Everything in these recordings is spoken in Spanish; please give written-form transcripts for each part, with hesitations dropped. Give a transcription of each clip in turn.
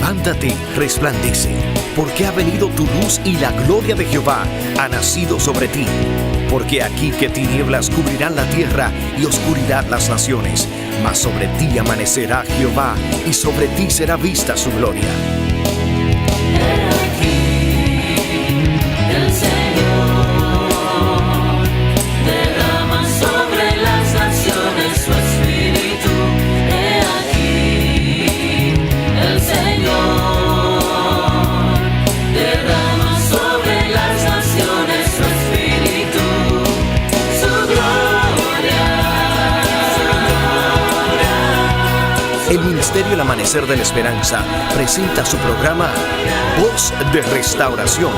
Levántate, resplandece, porque ha venido tu luz y la gloria de Jehová ha nacido sobre ti. Porque aquí que tinieblas cubrirán la tierra y oscuridad las naciones, mas sobre ti amanecerá Jehová y sobre ti será vista su gloria. El Ministerio El Amanecer de la Esperanza presenta su programa Voz de Restauración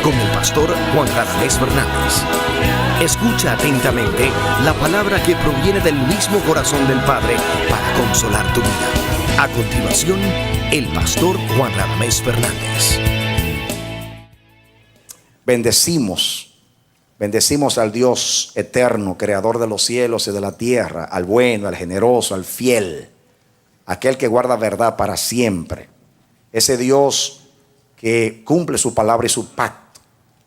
con el pastor Juan Radamés Fernández. Escucha atentamente la palabra que proviene del mismo corazón del Padre para consolar tu vida. A continuación, el pastor Juan Radamés Fernández. Bendecimos al Dios eterno, creador de los cielos y de la tierra, al bueno, al generoso, al fiel, aquel que guarda verdad para siempre, ese Dios que cumple su palabra y su pacto.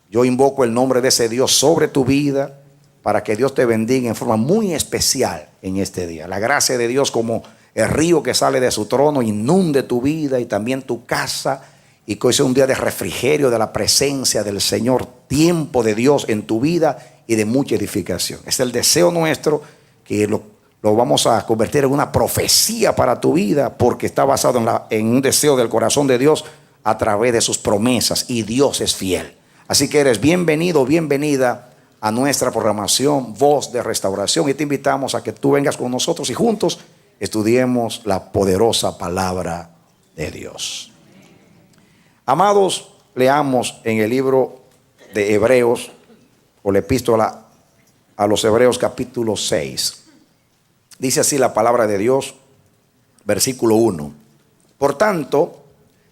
Yo invoco el nombre de ese Dios sobre tu vida para que Dios te bendiga en forma muy especial en este día. La gracia de Dios, como el río que sale de su trono, inunde tu vida y también tu casa, y que hoy sea un día de refrigerio de la presencia del Señor, tiempo de Dios en tu vida y de mucha edificación. Es el deseo nuestro que lo vamos a convertir en una profecía para tu vida, porque está basado en un deseo del corazón de Dios a través de sus promesas, y Dios es fiel. Así que eres bienvenido, bienvenida a nuestra programación Voz de Restauración, y te invitamos a que tú vengas con nosotros y juntos estudiemos la poderosa palabra de Dios. Amados, leamos en el libro de Hebreos, o la epístola a los Hebreos, capítulo 6. Dice así la palabra de Dios, versículo 1. Por tanto,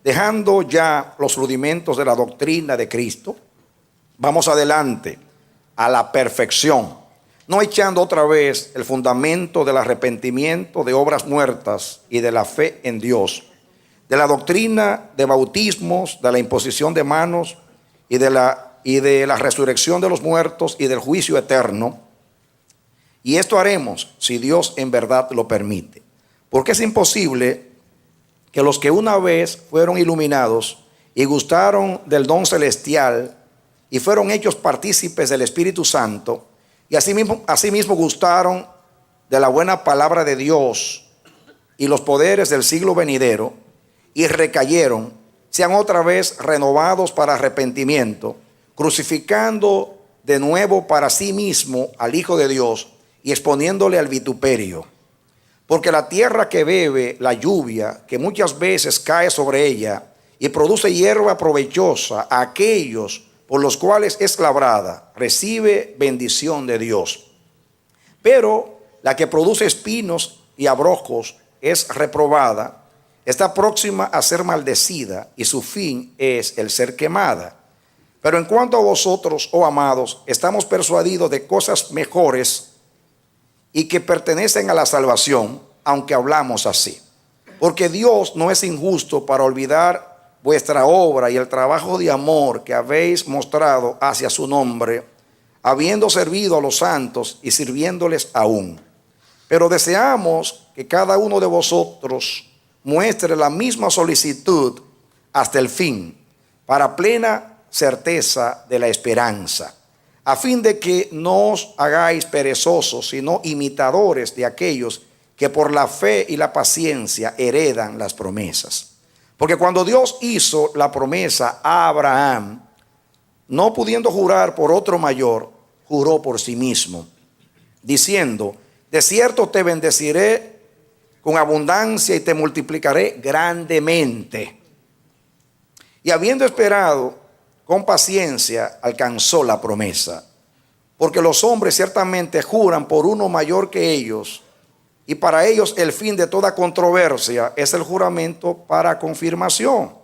dejando ya los rudimentos de la doctrina de Cristo, vamos adelante a la perfección, no echando otra vez el fundamento del arrepentimiento de obras muertas y de la fe en Dios, de la doctrina de bautismos, de la imposición de manos y de la resurrección de los muertos y del juicio eterno. Y esto haremos si Dios en verdad lo permite. Porque es imposible que los que una vez fueron iluminados y gustaron del don celestial y fueron hechos partícipes del Espíritu Santo, y asimismo gustaron de la buena palabra de Dios y los poderes del siglo venidero, y recayeron, sean otra vez renovados para arrepentimiento, crucificando de nuevo para sí mismo al Hijo de Dios y exponiéndole al vituperio. Porque la tierra que bebe la lluvia, que muchas veces cae sobre ella y produce hierba provechosa a aquellos por los cuales es labrada, recibe bendición de Dios. Pero la que produce espinos y abrojos es reprobada, está próxima a ser maldecida, y su fin es el ser quemada. Pero en cuanto a vosotros, oh amados, estamos persuadidos de cosas mejores y que pertenecen a la salvación, aunque hablamos así. Porque Dios no es injusto para olvidar vuestra obra y el trabajo de amor que habéis mostrado hacia su nombre, habiendo servido a los santos y sirviéndoles aún. Pero deseamos que cada uno de vosotros muestre la misma solicitud hasta el fin, para plena certeza de la esperanza, a fin de que no os hagáis perezosos, sino imitadores de aquellos que por la fe y la paciencia heredan las promesas. Porque cuando Dios hizo la promesa a Abraham, no pudiendo jurar por otro mayor, juró por sí mismo, diciendo: de cierto te bendeciré con abundancia y te multiplicaré grandemente. Y habiendo esperado con paciencia, alcanzó la promesa. Porque los hombres ciertamente juran por uno mayor que ellos, y para ellos el fin de toda controversia es el juramento para confirmación.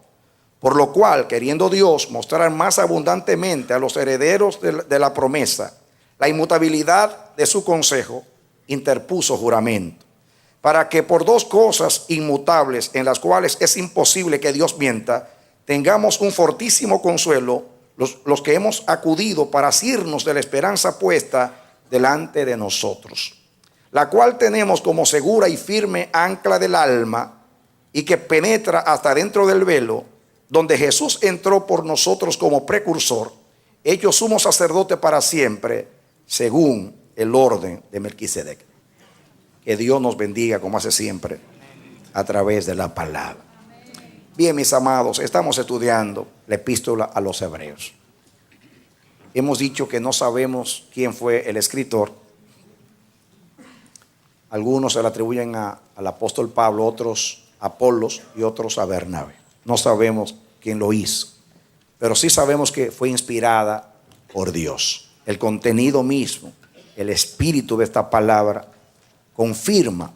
Por lo cual, queriendo Dios mostrar más abundantemente a los herederos de la promesa la inmutabilidad de su consejo, interpuso juramento, para que por dos cosas inmutables, en las cuales es imposible que Dios mienta, tengamos un fortísimo consuelo, los que hemos acudido para asirnos de la esperanza puesta delante de nosotros, la cual tenemos como segura y firme ancla del alma, y que penetra hasta dentro del velo, donde Jesús entró por nosotros como precursor, hecho sumo sacerdote para siempre, según el orden de Melquisedec. Que Dios nos bendiga como hace siempre a través de la palabra. Bien, mis amados, estamos estudiando la epístola a los Hebreos. Hemos dicho que no sabemos quién fue el escritor. Algunos se le atribuyen al apóstol Pablo, otros a Apolos y otros a Bernabé. No sabemos quién lo hizo, pero sí sabemos que fue inspirada por Dios. El contenido mismo, el espíritu de esta palabra, confirma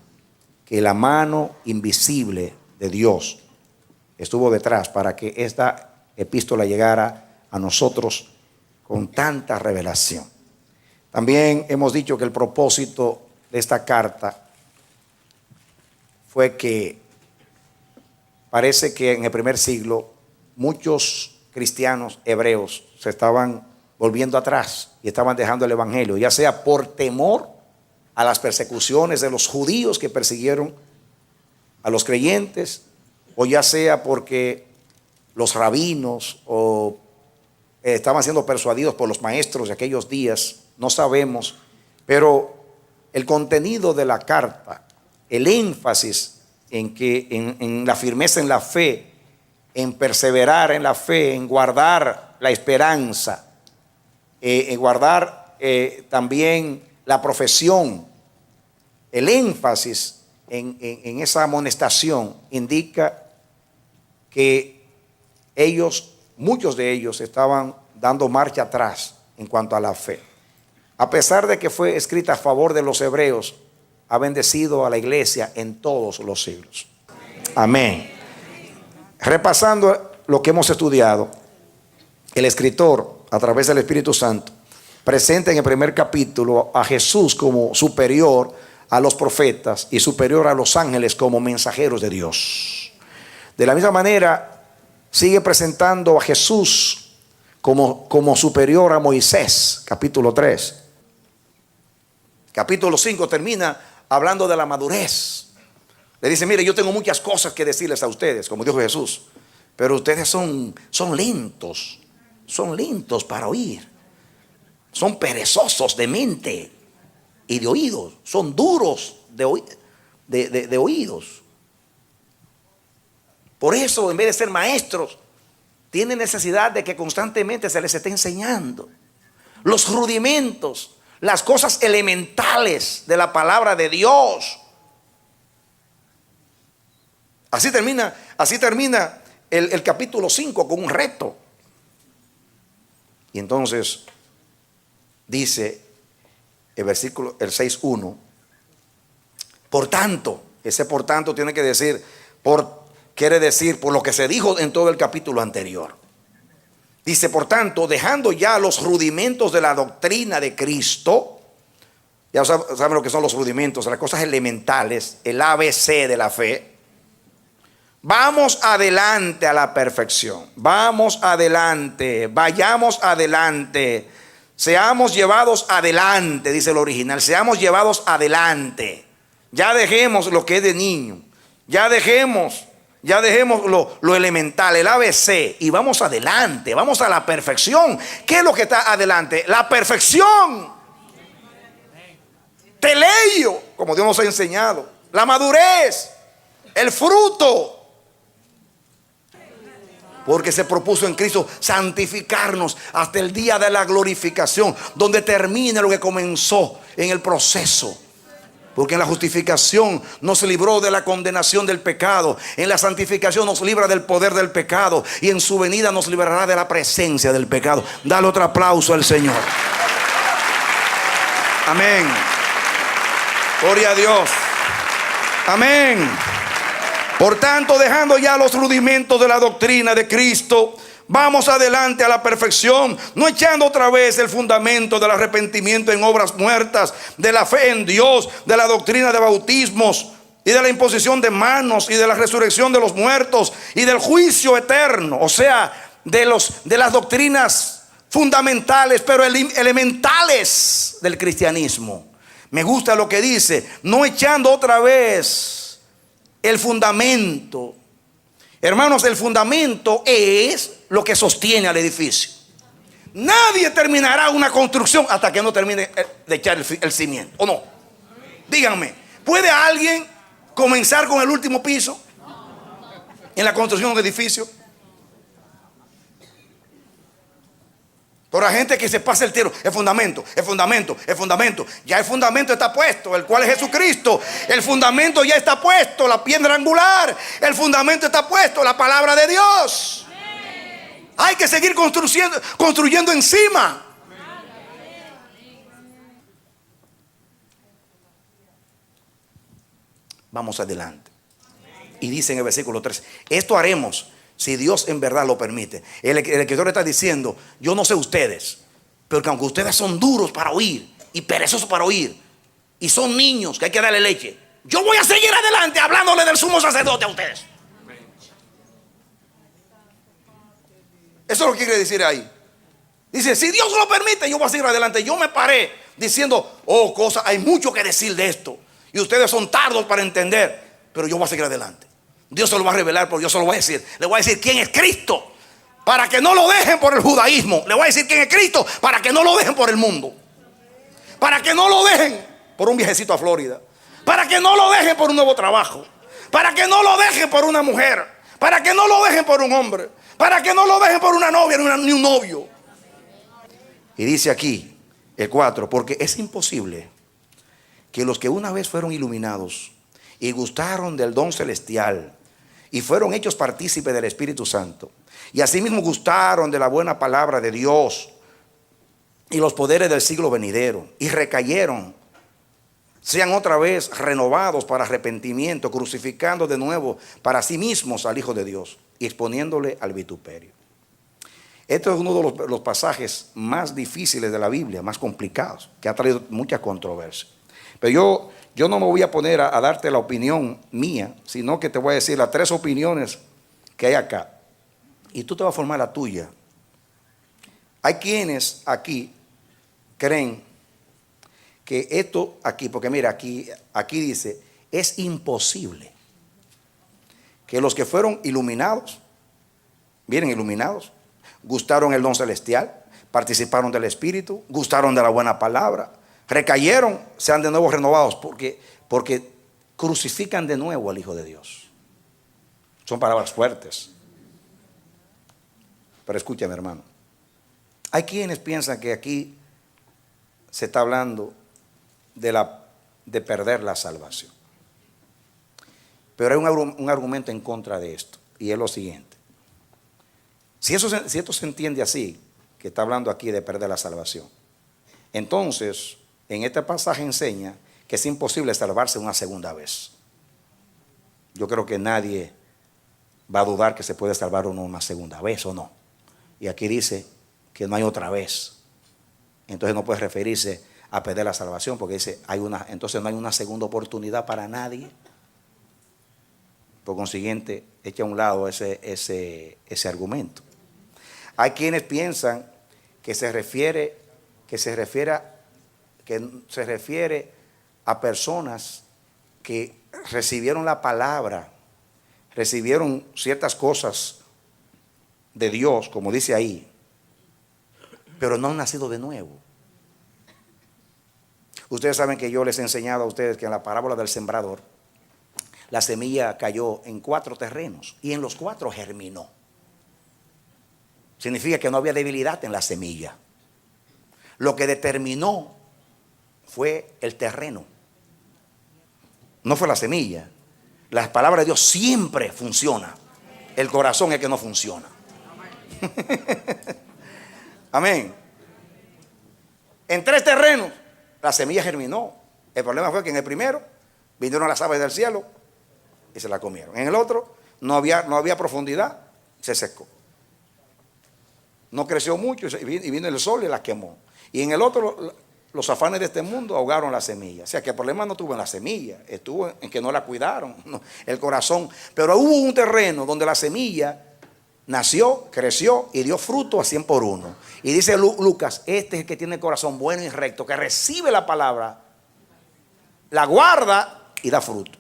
que la mano invisible de Dios estuvo detrás para que esta epístola llegara a nosotros con tanta revelación. También hemos dicho que el propósito de esta carta fue que parece que en el primer siglo muchos cristianos hebreos se estaban volviendo atrás y estaban dejando el evangelio, ya sea por temor a las persecuciones de los judíos que persiguieron a los creyentes, o ya sea porque los rabinos estaban siendo persuadidos por los maestros de aquellos días, no sabemos, pero el contenido de la carta, el énfasis en la firmeza en la fe, en perseverar en la fe, en guardar la esperanza, en guardar también la profesión, el énfasis en esa amonestación indica que muchos de ellos estaban dando marcha atrás en cuanto a la fe. A pesar de que fue escrita a favor de los hebreos, ha bendecido a la iglesia en todos los siglos. Amén. Repasando lo que hemos estudiado, el escritor, a través del Espíritu Santo, presenta en el primer capítulo a Jesús como superior a los profetas y superior a los ángeles como mensajeros de Dios. De la misma manera, sigue presentando a Jesús como superior a Moisés, capítulo 3. Capítulo 5 termina hablando de la madurez. Le dice, mire, yo tengo muchas cosas que decirles a ustedes, como dijo Jesús, pero ustedes son lentos para oír. Son perezosos de mente y de oídos. Son duros de oídos. Por eso, en vez de ser maestros, tienen necesidad de que constantemente se les esté enseñando los rudimentos, las cosas elementales de la palabra de Dios. Así termina el capítulo 5 con un reto. Y entonces dice el versículo, el 6:1, por tanto, ese por tanto tiene que decir, quiere decir por lo que se dijo en todo el capítulo anterior. Dice, por tanto, dejando ya los rudimentos de la doctrina de Cristo, ya saben lo que son los rudimentos, las cosas elementales, el ABC de la fe. Vamos adelante a la perfección. Vamos adelante, vayamos adelante. Seamos llevados adelante, dice el original. Seamos llevados adelante. Ya dejemos lo que es de niño. Ya dejemos lo elemental, el ABC, y vamos adelante, vamos a la perfección. ¿Qué es lo que está adelante? La perfección. Teleio, como Dios nos ha enseñado. La madurez, el fruto. Porque se propuso en Cristo santificarnos hasta el día de la glorificación, donde termine lo que comenzó en el proceso. Porque en la justificación nos libró de la condenación del pecado. En la santificación nos libra del poder del pecado. Y en su venida nos librará de la presencia del pecado. Dale otro aplauso al Señor. Amén. Gloria a Dios. Amén. Por tanto, dejando ya los rudimentos de la doctrina de Cristo, vamos adelante a la perfección, no echando otra vez el fundamento del arrepentimiento en obras muertas, de la fe en Dios, de la doctrina de bautismos, y de la imposición de manos y de la resurrección de los muertos y del juicio eterno. O sea, de las doctrinas fundamentales, pero elementales del cristianismo. Me gusta lo que dice, no echando otra vez el fundamento. Hermanos, el fundamento es lo que sostiene al edificio. Nadie terminará una construcción hasta que no termine de echar el cimiento, ¿o no? Díganme, ¿puede alguien comenzar con el último piso en la construcción de un edificio? Por la gente que se pasa el tiro, el fundamento. Ya el fundamento está puesto, el cual es Jesucristo. El fundamento ya está puesto, la piedra angular. El fundamento está puesto, la palabra de Dios. Hay que seguir construyendo encima. Vamos adelante. Y dice en el versículo 3, esto haremos si Dios en verdad lo permite. El escritor está diciendo, yo no sé ustedes, pero que aunque ustedes son duros para oír y perezosos para oír, y son niños que hay que darle leche, yo voy a seguir adelante hablándole del sumo sacerdote a ustedes. Eso es lo que quiere decir ahí. Dice, si Dios lo permite, yo voy a seguir adelante. Yo me paré diciendo, hay mucho que decir de esto, y ustedes son tardos para entender, pero yo voy a seguir adelante. Dios se lo va a revelar, porque yo se lo voy a decir. Le voy a decir quién es Cristo, para que no lo dejen por el judaísmo. Le voy a decir quién es Cristo, para que no lo dejen por el mundo, para que no lo dejen por un viajecito a Florida, para que no lo dejen por un nuevo trabajo, para que no lo dejen por una mujer, para que no lo dejen por un hombre, para que no lo dejen por una novia ni un novio. Y dice aquí el 4, porque es imposible que los que una vez fueron iluminados y gustaron del don celestial y fueron hechos partícipes del Espíritu Santo, y asimismo gustaron de la buena palabra de Dios y los poderes del siglo venidero, y recayeron, sean otra vez renovados para arrepentimiento, crucificando de nuevo para sí mismos al Hijo de Dios y exponiéndole al vituperio. Esto es uno de los pasajes más difíciles de la Biblia, más complicados, que ha traído mucha controversia. Pero yo no me voy a poner a darte la opinión mía, sino que te voy a decir las 3 opiniones que hay acá. Y tú te vas a formar la tuya. Hay quienes aquí creen que esto aquí, porque mira, aquí dice, es imposible que los que fueron iluminados, miren, iluminados, gustaron el don celestial, participaron del Espíritu, gustaron de la buena palabra, recayeron, sean de nuevo renovados, porque crucifican de nuevo al Hijo de Dios. Son palabras fuertes. Pero escúchame, hermano. Hay quienes piensan que aquí se está hablando de perder la salvación. Pero hay un argumento en contra de esto, y es lo siguiente. Si esto se entiende así, que está hablando aquí de perder la salvación, entonces en este pasaje enseña que es imposible salvarse una segunda vez. Yo creo que nadie va a dudar que se puede salvar uno una segunda vez, ¿o no? Y aquí dice que no hay otra vez. Entonces no puede referirse a perder la salvación, porque dice, entonces no hay una segunda oportunidad para nadie. Por consiguiente, echa a un lado ese argumento. Hay quienes piensan que se refiere a personas que recibieron la palabra, recibieron ciertas cosas de Dios, como dice ahí, pero no han nacido de nuevo. Ustedes saben que yo les he enseñado a ustedes que en la parábola del sembrador, la semilla cayó en 4 terrenos y en los 4 germinó. Significa que no había debilidad en la semilla. Lo que determinó fue el terreno, no fue la semilla. La palabra de Dios siempre funciona. El corazón es que no funciona. Amén. En 3 terrenos la semilla germinó. El problema fue que en el primero vinieron las aves del cielo y se la comieron. En el otro no había profundidad, se secó. No creció mucho y vino el sol y la quemó. Y en el otro los afanes de este mundo ahogaron la semilla. O sea que el problema no estuvo en la semilla, estuvo en que no la cuidaron, el corazón. Pero hubo un terreno donde la semilla nació, creció y dio fruto a 100 por 1. Y dice Lucas, este es el que tiene el corazón bueno y recto, que recibe la palabra, la guarda y da fruto.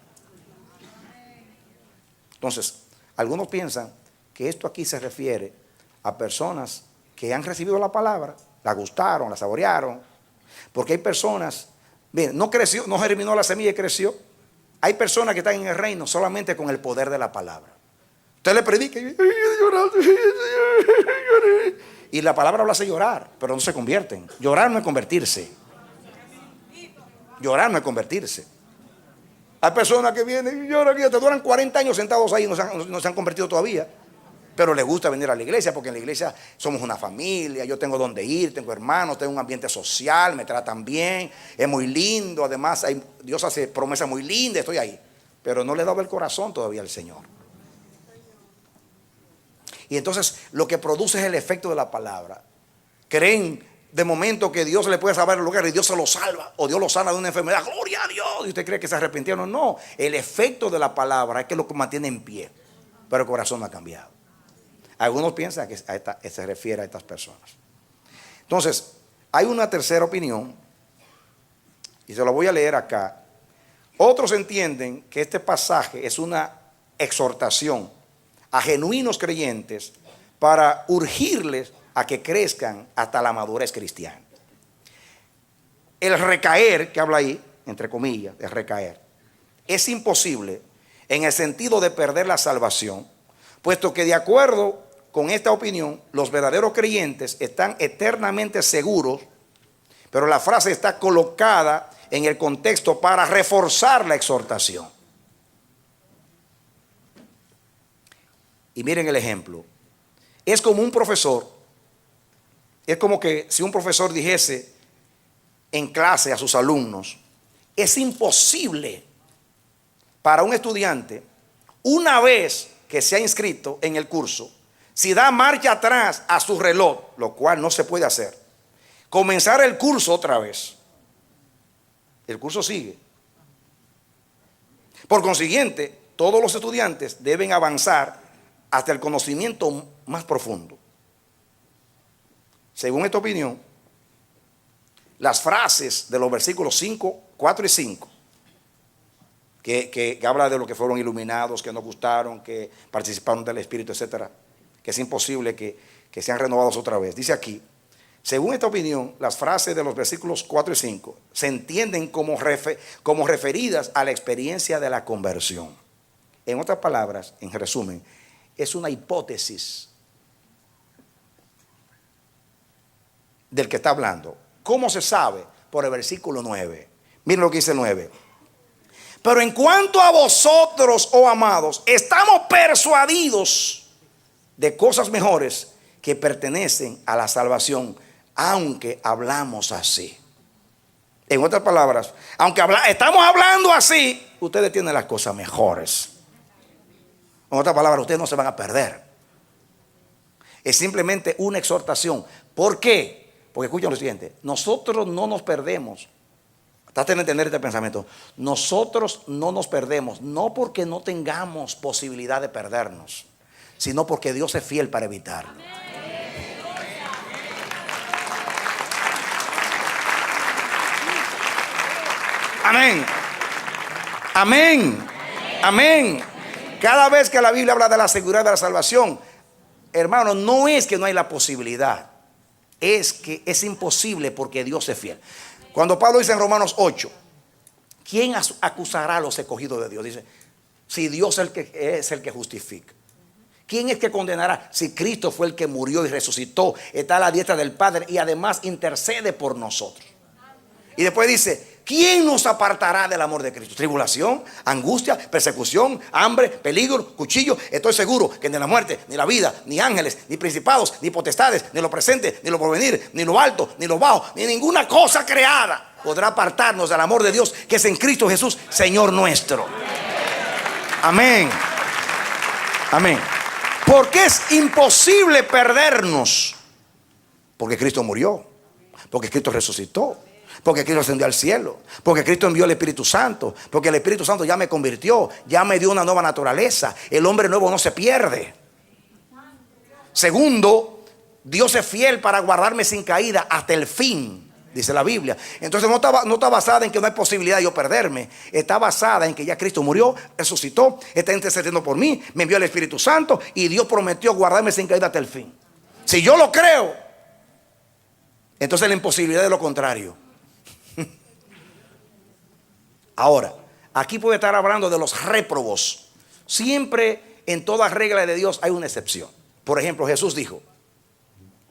Entonces, algunos piensan que esto aquí se refiere a personas que han recibido la palabra, la gustaron, la saborearon. Porque hay personas, miren, no creció, no germinó la semilla y creció. Hay personas que están en el reino solamente con el poder de la palabra. Usted le predica y la palabra lo hace llorar, pero no se convierten. Llorar no es convertirse. Llorar no es convertirse. Hay personas que vienen y lloran, que te duran 40 años sentados ahí y no se han convertido todavía. Pero les gusta venir a la iglesia porque en la iglesia somos una familia, yo tengo donde ir, tengo hermanos, tengo un ambiente social, me tratan bien, es muy lindo, además Dios hace promesas muy lindas, estoy ahí. Pero no le he dado el corazón todavía al Señor. Y entonces lo que produce es el efecto de la palabra. Creen de momento que Dios le puede salvar el lugar y Dios se lo salva, o Dios lo sana de una enfermedad, gloria a Dios, y usted cree que se arrepintieron. No, el efecto de la palabra es que lo mantiene en pie, pero el corazón no ha cambiado. Algunos piensan que se refiere a estas personas. Entonces, hay una tercera opinión, y se lo voy a leer acá. Otros entienden que este pasaje es una exhortación a genuinos creyentes para urgirles a que crezcan hasta la madurez cristiana. El recaer, que habla ahí, entre comillas, el recaer, es imposible en el sentido de perder la salvación, puesto que de acuerdo con esta opinión, los verdaderos creyentes están eternamente seguros, pero la frase está colocada en el contexto para reforzar la exhortación. Y miren el ejemplo. Es como un profesor, es como que si un profesor dijese en clase a sus alumnos, es imposible para un estudiante, una vez que se ha inscrito en el curso, si da marcha atrás a su reloj, lo cual no se puede hacer, comenzar el curso otra vez. El curso sigue. Por consiguiente, todos los estudiantes deben avanzar hasta el conocimiento más profundo. Según esta opinión, las frases de los versículos 5, 4 y 5, que habla de lo que fueron iluminados, que no gustaron, que participaron del Espíritu, etcétera, que es imposible que sean renovados otra vez. Dice aquí, según esta opinión, las frases de los versículos 4 y 5 se entienden como referidas a la experiencia de la conversión. En otras palabras, en resumen, es una hipótesis del que está hablando. ¿Cómo se sabe? Por el versículo 9. Miren lo que dice el 9. Pero en cuanto a vosotros, oh amados, estamos persuadidos de cosas mejores que pertenecen a la salvación, aunque hablamos así. En otras palabras, aunque estamos hablando así, ustedes tienen las cosas mejores. En otras palabras, ustedes no se van a perder. Es simplemente una exhortación. ¿Por qué? Porque escuchen lo siguiente, nosotros no nos perdemos. Traten de entender este pensamiento. Nosotros no nos perdemos, no porque no tengamos posibilidad de perdernos, sino porque Dios es fiel para evitarlo. Amén. Amén. Amén. Cada vez que la Biblia habla de la seguridad de la salvación, hermano, no es que no hay la posibilidad, es que es imposible porque Dios es fiel. Cuando Pablo dice en Romanos 8, ¿quién acusará a los escogidos de Dios? Dice, si Dios es el que justifica. ¿Quién es que condenará? Si Cristo fue el que murió y resucitó, está a la diestra del Padre y además intercede por nosotros. Y después dice, ¿quién nos apartará del amor de Cristo? Tribulación, angustia, persecución, hambre, peligro, cuchillo. Estoy seguro que ni la muerte, ni la vida, ni ángeles, ni principados, ni potestades, ni lo presente, ni lo porvenir, ni lo alto, ni lo bajo, ni ninguna cosa creada podrá apartarnos del amor de Dios que es en Cristo Jesús, Señor nuestro. Amén. Amén. Porque es imposible perdernos. Porque Cristo murió. Porque Cristo resucitó. Porque Cristo ascendió al cielo, porque Cristo envió el Espíritu Santo, porque el Espíritu Santo ya me convirtió, ya me dio una nueva naturaleza. El hombre nuevo no se pierde. Segundo, Dios es fiel para guardarme sin caída hasta el fin, dice la Biblia. Entonces no está basada en que no hay posibilidad de yo perderme. Está basada en que ya Cristo murió, resucitó, está intercediendo por mí, me envió el Espíritu Santo y Dios prometió guardarme sin caída hasta el fin. Si yo lo creo, entonces la imposibilidad de lo contrario. Ahora, aquí puede estar hablando de los réprobos. Siempre en toda regla de Dios hay una excepción. Por ejemplo, Jesús dijo: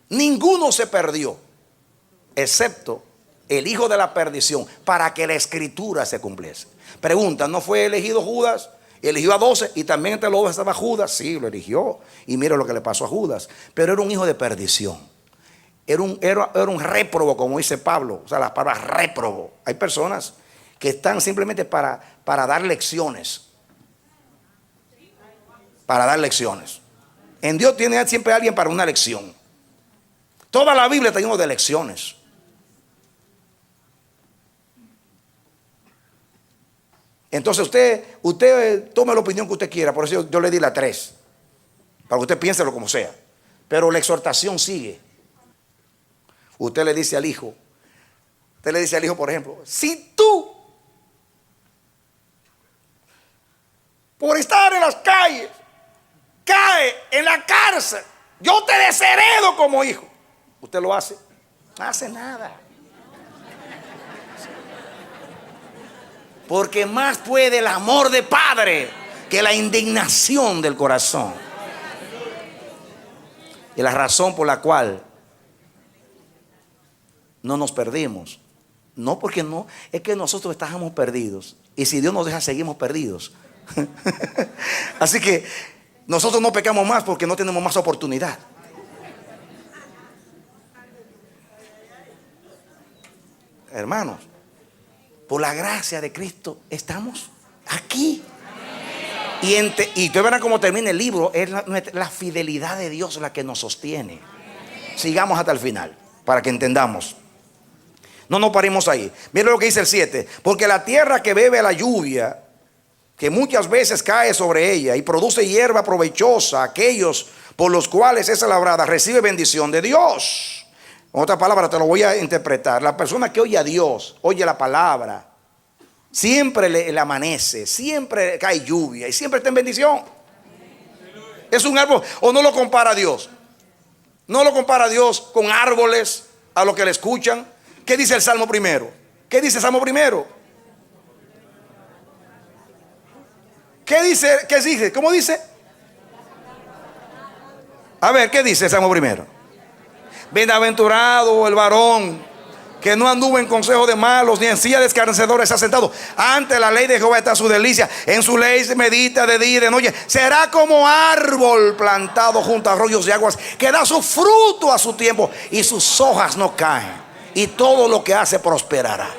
ninguno se perdió, excepto el hijo de la perdición, para que la escritura se cumpliese. Pregunta, ¿no fue elegido Judas? Eligió a 12 y también entre los 12 estaba Judas. Sí, lo eligió. Y mira lo que le pasó a Judas. Pero era un hijo de perdición. Era un réprobo, como dice Pablo. O sea, la palabra réprobo. Hay personas que están simplemente para dar lecciones. Para dar lecciones. En Dios tiene siempre alguien para una lección. Toda la Biblia está llena de lecciones. Entonces usted tome la opinión que usted quiera. Por eso yo le di la 3, para que usted piénselo como sea. Pero la exhortación sigue. Usted le dice al hijo, por ejemplo: si tú, por estar en las calles, cae en la cárcel, yo te desheredo como hijo. ¿Usted lo hace? No hace nada. Porque más puede el amor de padre que la indignación del corazón. Y la razón por la cual no nos perdimos, no porque no, es que nosotros estábamos perdidos. Y si Dios nos deja, seguimos perdidos. Así que nosotros no pecamos más porque no tenemos más oportunidad. Hermanos, por la gracia de Cristo estamos aquí. Y ustedes verán cómo termina el libro. Es la fidelidad de Dios la que nos sostiene. Sigamos hasta el final para que entendamos. No nos paremos ahí. Miren lo que dice el 7. Porque la tierra que bebe la lluvia, que muchas veces cae sobre ella y produce hierba provechosa, aquellos por los cuales es labrada, recibe bendición de Dios. En otras palabras, te lo voy a interpretar. La persona que oye a Dios, oye la palabra, siempre le amanece, siempre cae lluvia y siempre está en bendición. Es un árbol. O no lo compara a Dios. No lo compara a Dios con árboles a los que le escuchan. ¿Qué dice el Salmo primero? ¿Qué dice el Salmo primero? ¿Qué dice? ¿Qué dice? ¿Cómo dice? A ver, ¿qué dice el Salmo primero? Bienaventurado el varón que no anduvo en consejo de malos, ni en silla de escarnecedores se ha sentado. Ante la ley de Jehová está su delicia, en su ley se medita de día y de noche. Será como árbol plantado junto a arroyos de aguas, que da su fruto a su tiempo y sus hojas no caen, y todo lo que hace prosperará.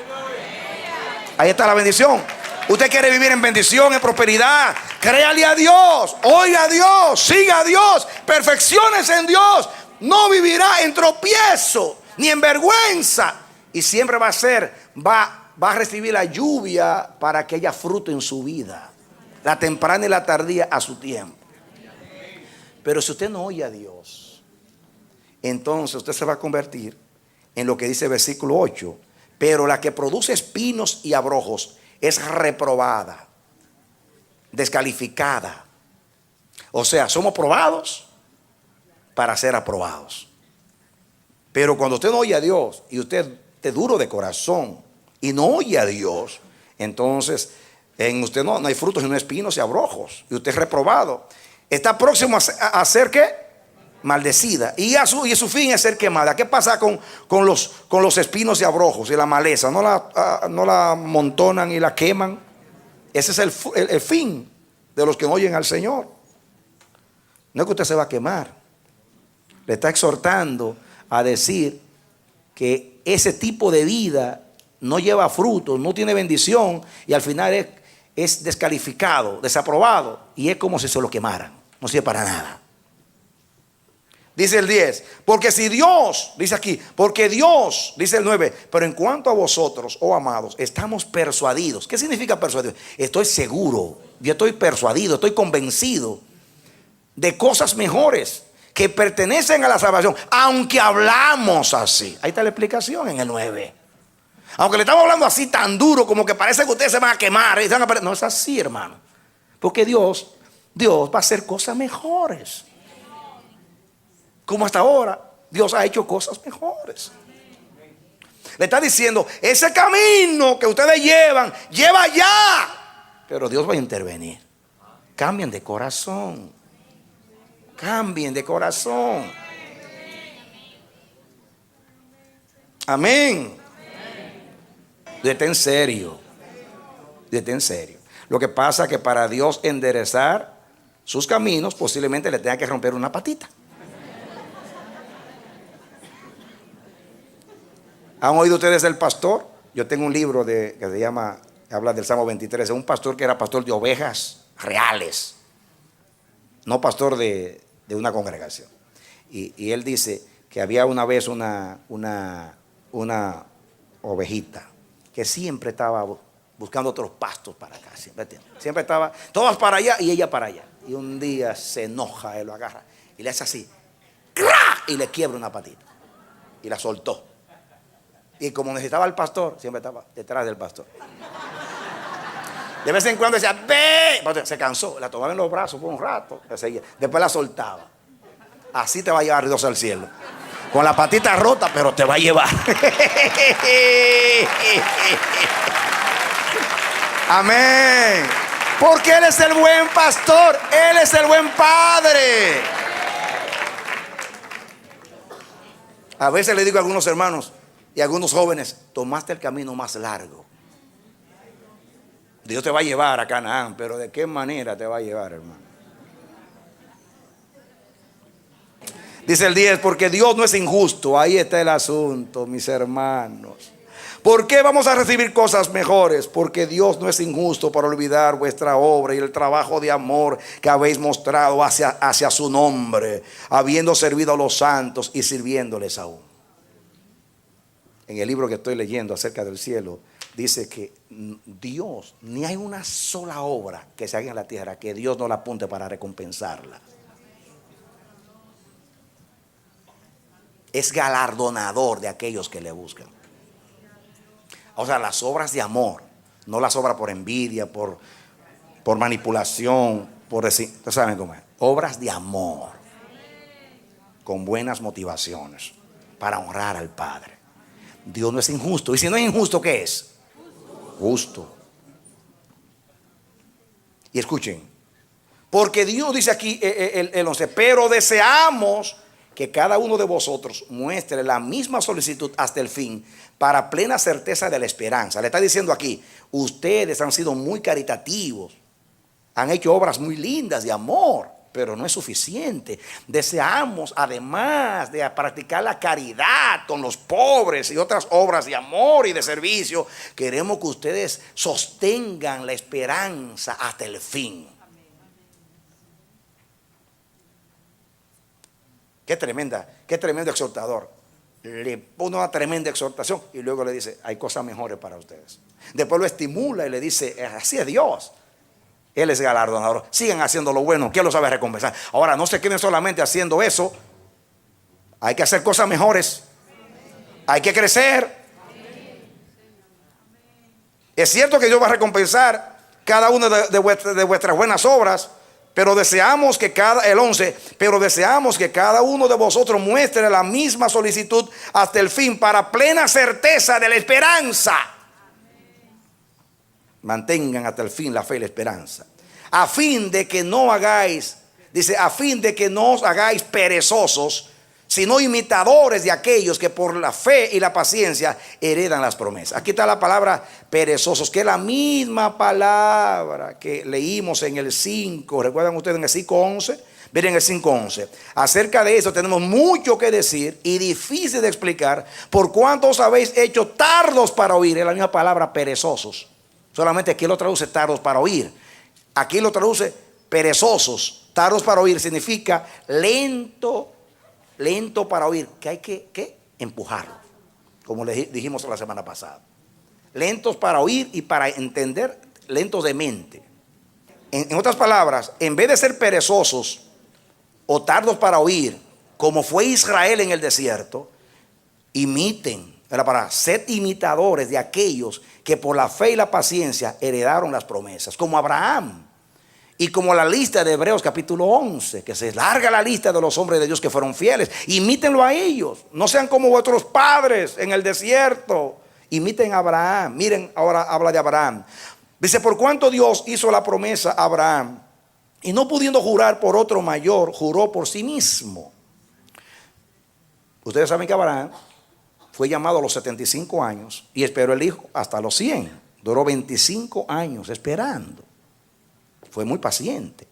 Ahí está la bendición. Usted quiere vivir en bendición, en prosperidad, créale a Dios, oiga a Dios, siga a Dios, perfecciónese en Dios. No vivirá en tropiezo ni en vergüenza, y siempre va a recibir la lluvia para que haya fruto en su vida, la temprana y la tardía a su tiempo. Pero si usted no oye a Dios, entonces usted se va a convertir en lo que dice el versículo 8: pero la que produce espinos y abrojos es reprobada, descalificada. O sea, somos probados para ser aprobados. Pero cuando usted no oye a Dios y usted es duro de corazón y no oye a Dios, entonces en usted no hay frutos, sino espinos y abrojos, y usted es reprobado. Está próximo a ser ¿qué? Maldecida, y su fin es ser quemada. ¿Qué pasa con los espinos y abrojos y la maleza? ¿No la amontonan y la queman? Ese es el fin de los que no oyen al Señor. No es que usted se va a quemar. Le está exhortando a decir que ese tipo de vida no lleva fruto, no tiene bendición, y al final es descalificado, desaprobado, y es como si se lo quemaran. No sirve para nada. Dice el 10, porque si Dios, dice aquí, porque Dios, dice el 9, pero en cuanto a vosotros, oh amados, estamos persuadidos. ¿Qué significa persuadido? Estoy seguro, yo estoy persuadido, estoy convencido de cosas mejores que pertenecen a la salvación, aunque hablamos así. Ahí está la explicación en el 9. Aunque le estamos hablando así tan duro, como que parece que ustedes se van a quemar, no es así, hermano. Porque Dios va a hacer cosas mejores. Como hasta ahora, Dios ha hecho cosas mejores. Le está diciendo, ese camino que ustedes lleva ya. Pero Dios va a intervenir. Cambien de corazón. Cambien de corazón. Amén. Dete en serio. Dete en serio. Lo que pasa es que para Dios enderezar sus caminos, posiblemente le tenga que romper una patita. ¿Han oído ustedes del pastor? Yo tengo un libro que se llama, habla del Salmo 23, de un pastor que era pastor de ovejas reales, no pastor de una congregación. Y él dice que había una vez una ovejita que siempre estaba buscando otros pastos para acá. Siempre estaba, todas para allá y ella para allá. Y un día se enoja, él lo agarra y le hace así, ¡crack! Y le quiebra una patita y la soltó. Y como necesitaba al pastor, siempre estaba detrás del pastor. De vez en cuando decía, ve. Se cansó, la tomaba en los brazos por un rato, después la soltaba. Así te va a llevar Dios al cielo. Con la patita rota, pero te va a llevar. Amén. Porque Él es el buen pastor, Él es el buen padre. A veces le digo a algunos hermanos y a algunos jóvenes, tomaste el camino más largo. Dios te va a llevar a Canaán, pero ¿de qué manera te va a llevar, hermano? Dice el 10, porque Dios no es injusto. Ahí está el asunto, mis hermanos. ¿Por qué vamos a recibir cosas mejores? Porque Dios no es injusto para olvidar vuestra obra y el trabajo de amor que habéis mostrado hacia su nombre, habiendo servido a los santos y sirviéndoles aún. En el libro que estoy leyendo acerca del cielo, dice que Dios, ni hay una sola obra que se haga en la tierra que Dios no la apunte para recompensarla. Es galardonador de aquellos que le buscan. O sea, las obras de amor, no las obras por envidia, por manipulación, por decir, ustedes saben cómo es. Obras de amor, con buenas motivaciones, para honrar al Padre. Dios no es injusto. Y si no es injusto, ¿qué es? Justo. Y escuchen, porque Dios dice aquí el 11, pero deseamos que cada uno de vosotros muestre la misma solicitud hasta el fin, para plena certeza de la esperanza. Le está diciendo aquí, ustedes han sido muy caritativos, han hecho obras muy lindas de amor, pero no es suficiente. Deseamos, además de practicar la caridad con los pobres y otras obras de amor y de servicio, queremos que ustedes sostengan la esperanza hasta el fin. Qué tremendo exhortador. Le pone una tremenda exhortación y luego le dice, hay cosas mejores para ustedes. Después lo estimula y le dice, así es Dios. Él es galardonador. Sigan haciendo lo bueno, que Él lo sabe recompensar. Ahora, no se queden solamente haciendo eso. Hay que hacer cosas mejores. Hay que crecer. Es cierto que Dios va a recompensar cada una de vuestras buenas obras. Pero deseamos que pero deseamos que cada uno de vosotros muestre la misma solicitud hasta el fin, para plena certeza de la esperanza. Mantengan hasta el fin la fe y la esperanza, a fin de que no hagáis, dice, a fin de que no os hagáis perezosos, sino imitadores de aquellos que por la fe y la paciencia heredan las promesas. Aquí está la palabra perezosos, que es la misma palabra que leímos en el 5. ¿Recuerdan ustedes en el 5:11? Miren el 5:11. Acerca de eso tenemos mucho que decir y difícil de explicar, por cuanto os habéis hecho tardos para oír. Es la misma palabra perezosos. Solamente aquí lo traduce tardos para oír. Aquí lo traduce perezosos. Tardos para oír significa lento lento para oír, que hay que empujarlo, como le dijimos la semana pasada. Lentos para oír y para entender, lentos de mente. En otras palabras, en vez de ser perezosos o tardos para oír, como fue Israel en el desierto, imiten, era para ser imitadores de aquellos que por la fe y la paciencia heredaron las promesas, como Abraham. Y como la lista de Hebreos capítulo 11, que se larga la lista de los hombres de Dios que fueron fieles. Imítenlo a ellos. No sean como vuestros padres en el desierto. Imiten a Abraham. Miren, ahora habla de Abraham. Dice, por cuanto Dios hizo la promesa a Abraham, y no pudiendo jurar por otro mayor, juró por sí mismo. Ustedes saben que Abraham fue llamado a los 75 años y esperó el hijo hasta los 100. Duró 25 años esperando. Fue muy paciente.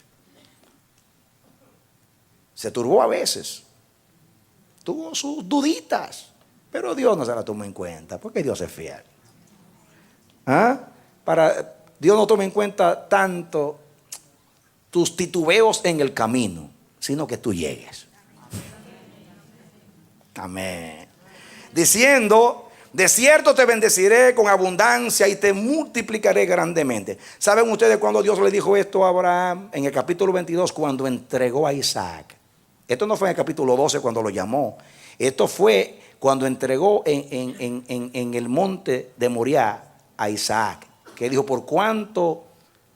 Se turbó a veces. Tuvo sus duditas. Pero Dios no se la tomó en cuenta. Porque Dios es fiel. Dios no toma en cuenta tanto tus titubeos en el camino, sino que tú llegues. Amén. Diciendo, de cierto te bendeciré con abundancia y te multiplicaré grandemente. ¿Saben ustedes cuando Dios le dijo esto a Abraham? En el capítulo 22, cuando entregó a Isaac. Esto no fue en el capítulo 12 cuando lo llamó. Esto fue cuando entregó en el monte de Moriah a Isaac. Que dijo, por cuanto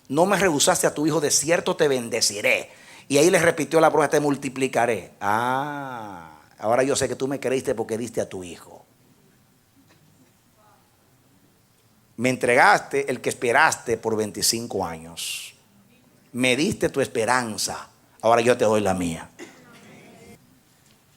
no me rehusaste a tu hijo, de cierto te bendeciré. Y ahí le repitió la promesa, te multiplicaré. Ahora yo sé que tú me creíste porque diste a tu hijo. Me entregaste el que esperaste por 25 años. Me diste tu esperanza. Ahora yo te doy la mía.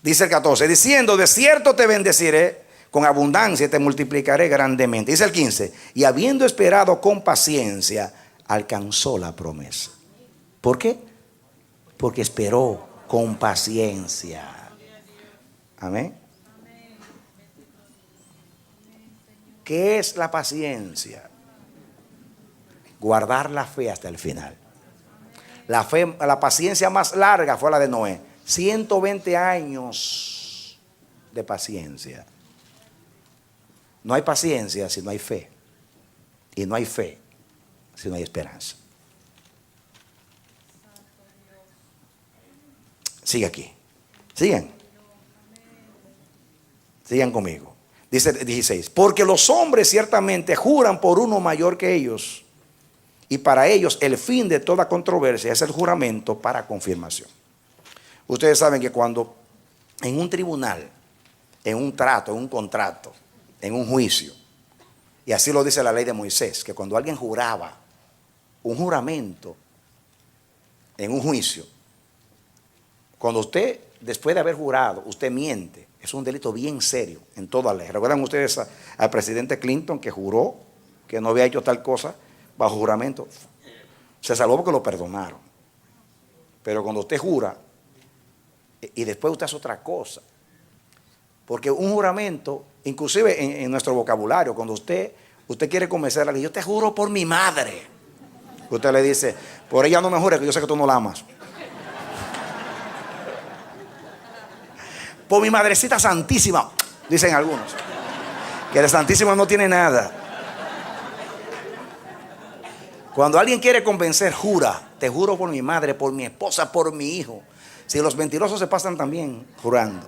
Dice el 14, diciendo, de cierto te bendeciré con abundancia y te multiplicaré grandemente. Dice el 15, y habiendo esperado con paciencia, alcanzó la promesa. ¿Por qué? Porque esperó con paciencia. Amén. ¿Qué es la paciencia? Guardar la fe hasta el final. La paciencia más larga fue la de Noé. 120 años de paciencia. No hay paciencia si no hay fe. Y no hay fe si no hay esperanza. Sigue aquí. Sigan conmigo. Dice 16, porque los hombres ciertamente juran por uno mayor que ellos, y para ellos el fin de toda controversia es el juramento para confirmación. Ustedes saben que cuando en un tribunal, en un trato, en un contrato, en un juicio, y así lo dice la ley de Moisés, que cuando alguien juraba un juramento en un juicio, cuando usted, después de haber jurado, usted miente, es un delito bien serio en toda ley. ¿Recuerdan ustedes al presidente Clinton que juró que no había hecho tal cosa bajo juramento? Se salvó porque lo perdonaron. Pero cuando usted jura y después usted hace otra cosa, porque un juramento, inclusive en nuestro vocabulario, cuando usted quiere convencer a alguien, yo te juro por mi madre, usted le dice, por ella no me jures que yo sé que tú no la amas. Por mi madrecita santísima, dicen algunos, que la santísima no tiene nada. Cuando alguien quiere convencer, jura, te juro por mi madre, por mi esposa, por mi hijo. Si los mentirosos se pasan también jurando.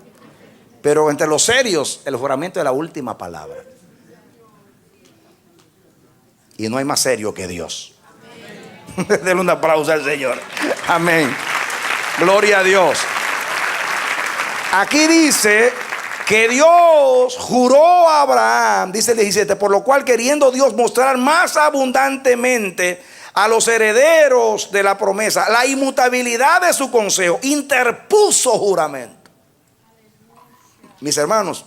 Pero entre los serios, el juramento es la última palabra. Y no hay más serio que Dios. Denle un aplauso al Señor. Amén. Gloria a Dios. Aquí dice que Dios juró a Abraham, dice el 17, por lo cual queriendo Dios mostrar más abundantemente a los herederos de la promesa la inmutabilidad de su consejo, interpuso juramento. Mis hermanos,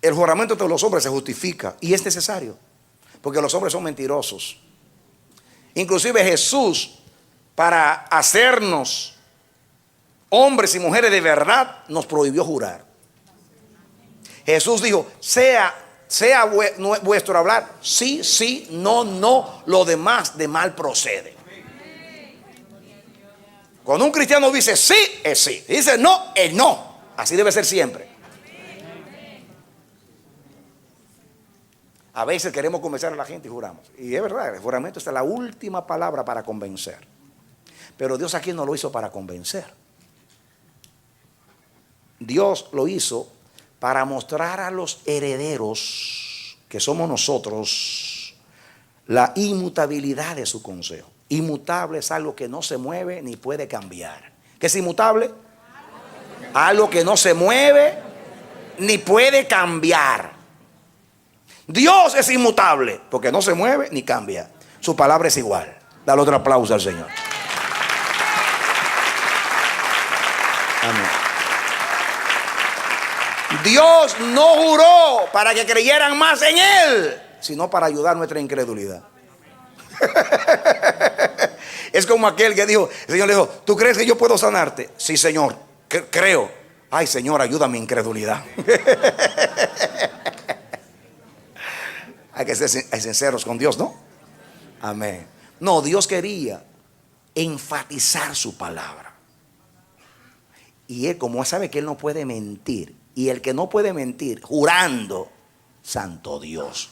el juramento de los hombres se justifica y es necesario, porque los hombres son mentirosos. Inclusive Jesús, para hacernos hombres y mujeres de verdad, nos prohibió jurar. Jesús dijo, sea vuestro hablar sí, sí, no, no, lo demás de mal procede. Cuando un cristiano dice sí, es sí. Dice no, es no. Así debe ser siempre. A veces queremos convencer a la gente y juramos. Y es verdad, el juramento es la última palabra para convencer. Pero Dios aquí no lo hizo para convencer. Dios lo hizo para mostrar a los herederos, que somos nosotros, la inmutabilidad de su consejo. Inmutable es algo que no se mueve ni puede cambiar. ¿Qué es inmutable? Algo que no se mueve ni puede cambiar. Dios es inmutable porque no se mueve ni cambia. Su palabra es igual. Dale otro aplauso al Señor. Amén. Dios no juró para que creyeran más en Él, sino para ayudar nuestra incredulidad. Es como aquel que dijo, el Señor le dijo, ¿tú crees que yo puedo sanarte? Sí, Señor, creo. Ay, Señor, ayuda a mi incredulidad. Hay que ser sinceros con Dios, ¿no? Amén. No, Dios quería enfatizar su palabra. Y Él, como sabe que Él no puede mentir, y el que no puede mentir, jurando, santo Dios,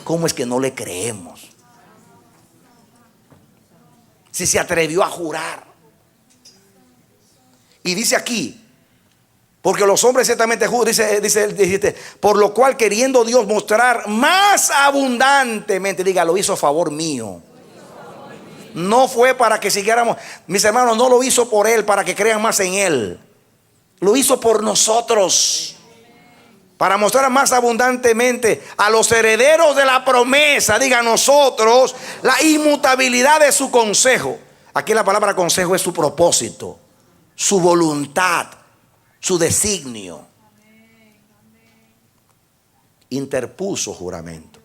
¿cómo es que no le creemos? Si se atrevió a jurar. Y dice aquí, porque los hombres ciertamente juran, dice, por lo cual queriendo Dios mostrar más abundantemente, diga, lo hizo a favor mío. No fue para que siguiéramos, mis hermanos, no lo hizo por Él, para que crean más en Él. Lo hizo por nosotros, para mostrar más abundantemente a los herederos de la promesa, diga nosotros, la inmutabilidad de su consejo. Aquí la palabra consejo es su propósito, su voluntad, su designio. Interpuso juramento.